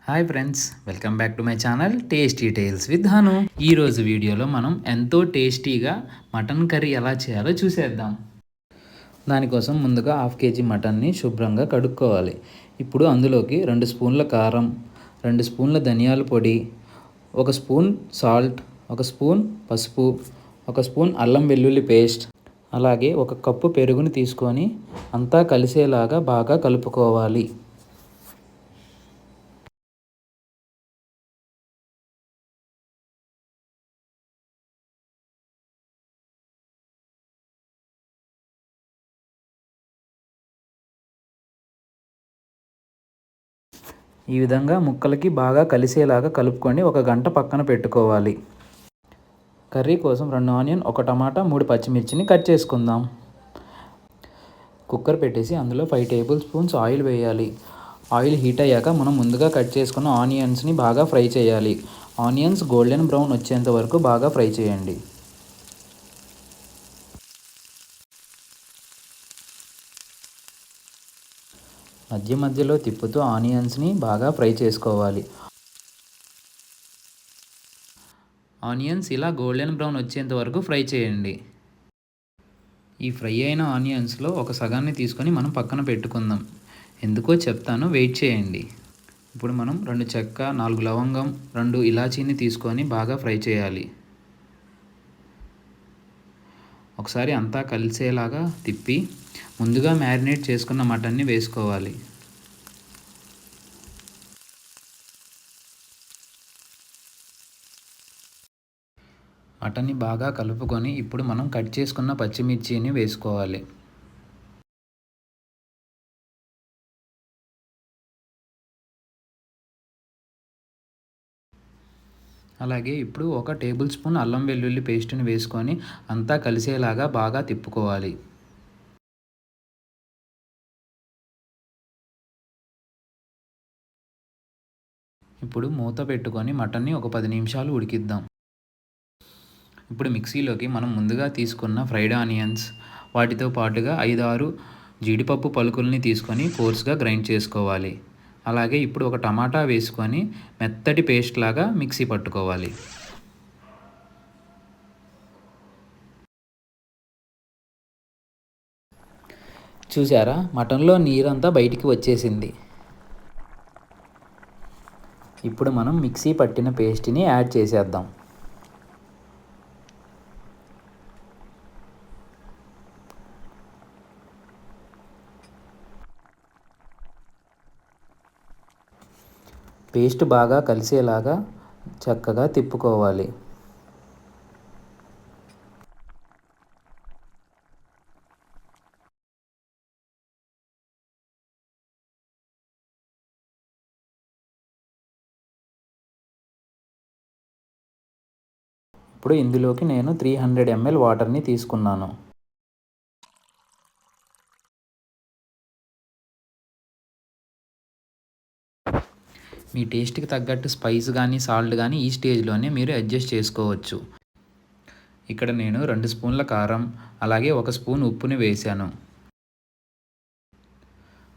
Hi friends, welcome back to my channel tasty tales with Hanu. ఈరోజు వీడియోలో మనం ఎంతో టేస్టీగా మటన్ కర్రీ ఎలా చేయాలో చూసేద్దాం. దానికోసం ముందుగా 1/2 kg మటన్ని శుభ్రంగా కడుక్కోవాలి. ఇప్పుడు అందులోకి 2 స్పూన్ల కారం, 2 స్పూన్ల ధనియాల పొడి, 1 స్పూన్ సాల్ట్, 1 స్పూన్ పసుపు, 1 స్పూన్ అల్లం వెల్లుల్లి పేస్ట్, అలాగే 1 కప్పు పెరుగుని తీసుకొని అంతా కలిసేలాగా బాగా కలుపుకోవాలి. ఈ విధంగా ముక్కలకి బాగా కలిసేలాగా కలుపుకొని 1 గంట పక్కన పెట్టుకోవాలి. కర్రీ కోసం 2 ఆనియన్, 1 టమాటా, 3 పచ్చిమిర్చిని కట్ చేసుకుందాం. కుక్కర్ పెట్టేసి అందులో 5 టేబుల్ స్పూన్స్ ఆయిల్ వేయాలి. ఆయిల్ హీట్ అయ్యాక మనం ముందుగా కట్ చేసుకున్న ఆనియన్స్ని బాగా ఫ్రై చేయాలి. ఆనియన్స్ గోల్డెన్ బ్రౌన్ వచ్చేంత వరకు బాగా ఫ్రై చేయండి. మధ్య మధ్యలో తిప్పుతూ ఆనియన్స్ని బాగా ఫ్రై చేసుకోవాలి. ఆనియన్స్ ఇలా గోల్డెన్ బ్రౌన్ వచ్చేంత వరకు ఫ్రై చేయండి. ఈ ఫ్రై అయిన ఆనియన్స్లో ఒక సగాన్ని తీసుకొని మనం పక్కన పెట్టుకుందాం. ఎందుకో చెప్తాను, వెయిట్ చేయండి. ఇప్పుడు మనం 2 చెక్క, 4 లవంగం, 2 ఇలాచీని తీసుకొని బాగా ఫ్రై చేయాలి. ఒకసారి అంతా కలిసేలాగా తిప్పి ముందుగా మ్యారినేట్ చేసుకున్న మటన్ని వేసుకోవాలి. మటన్ని బాగా కలుపుకొని ఇప్పుడు మనం కట్ చేసుకున్న పచ్చిమిర్చిని వేసుకోవాలి. అలాగే ఇప్పుడు 1 టేబుల్ స్పూన్ అల్లం వెల్లుల్లి పేస్ట్ని వేసుకొని అంతా కలిసేలాగా బాగా తిప్పుకోవాలి. ఇప్పుడు మూత పెట్టుకొని మటన్ని ఒక 10 నిమిషాలు ఉడికిద్దాం. ఇప్పుడు మిక్సీలోకి మనం ముందుగా తీసుకున్న ఫ్రైడ్ ఆనియన్స్, వాటితో పాటుగా 5-6 జీడిపప్పు పలుకుల్ని తీసుకొని కోర్స్గా గ్రైండ్ చేసుకోవాలి. అలాగే ఇప్పుడు 1 టమాటా వేసుకొని మెత్తటి పేస్ట్ లాగా మిక్సీ పట్టుకోవాలి. చూసారా, మటన్లో నీరంతా బయటికి వచ్చేసింది. ఇప్పుడు మనం మిక్సీ పట్టిన పేస్ట్ని యాడ్ చేసేద్దాం. పేస్ట్ బాగా కలిసేలాగా చక్కగా తిప్పుకోవాలి. ఇప్పుడు ఇందులోకి నేను 300 ml వాటర్ని తీసుకున్నాను. మీ టేస్ట్కి తగ్గట్టు స్పైస్ కానీ సాల్ట్ కానీ ఈ స్టేజ్లోనే మీరు అడ్జస్ట్ చేసుకోవచ్చు. ఇక్కడ నేను 2 స్పూన్ల కారం, అలాగే 1 స్పూన్ ఉప్పుని వేశాను.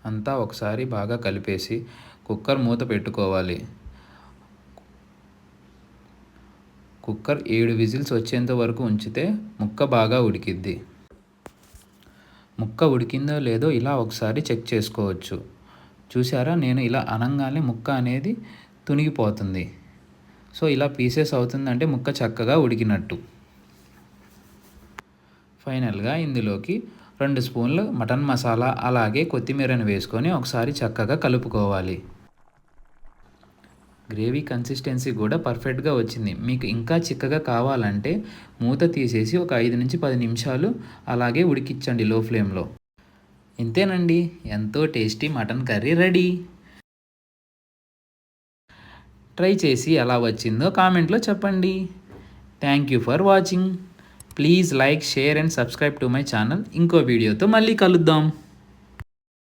అంతా ఒకసారి బాగా కలిపేసి కుక్కర్ మూత పెట్టుకోవాలి. కుక్కర్ 7 విజిల్స్ వచ్చేంత వరకు ఉంచితే ముక్క బాగా ఉడికిద్ది. ముక్క ఉడికిందో లేదో ఇలా ఒకసారి చెక్ చేసుకోవచ్చు. చూసారా, నేను ఇలా అనంగానే ముక్క అనేది తునిగిపోతుంది. సో ఇలా పీసెస్ అవుతుందంటే ముక్క చక్కగా ఉడికినట్టు. ఫైనల్గా ఇందులోకి 2 స్పూన్లు మటన్ మసాలా, అలాగే కొత్తిమీరని వేసుకొని ఒకసారి చక్కగా కలుపుకోవాలి. గ్రేవీ కన్సిస్టెన్సీ కూడా పర్ఫెక్ట్గా వచ్చింది. మీకు ఇంకా చిక్కగా కావాలంటే మూత తీసేసి ఒక 5 నుంచి 10 నిమిషాలు అలాగే ఉడికించండి లో ఫ్లేమ్లో. ఇంతేనండి, ఎంతో tasty mutton curry ready. Try చేసి ఎలా వచ్చిందో కామెంట్లో చెప్పండి. Thank you for watching. Please like, share and subscribe to my channel. ఇంకో వీడియోతో మళ్ళీ కలుద్దాం.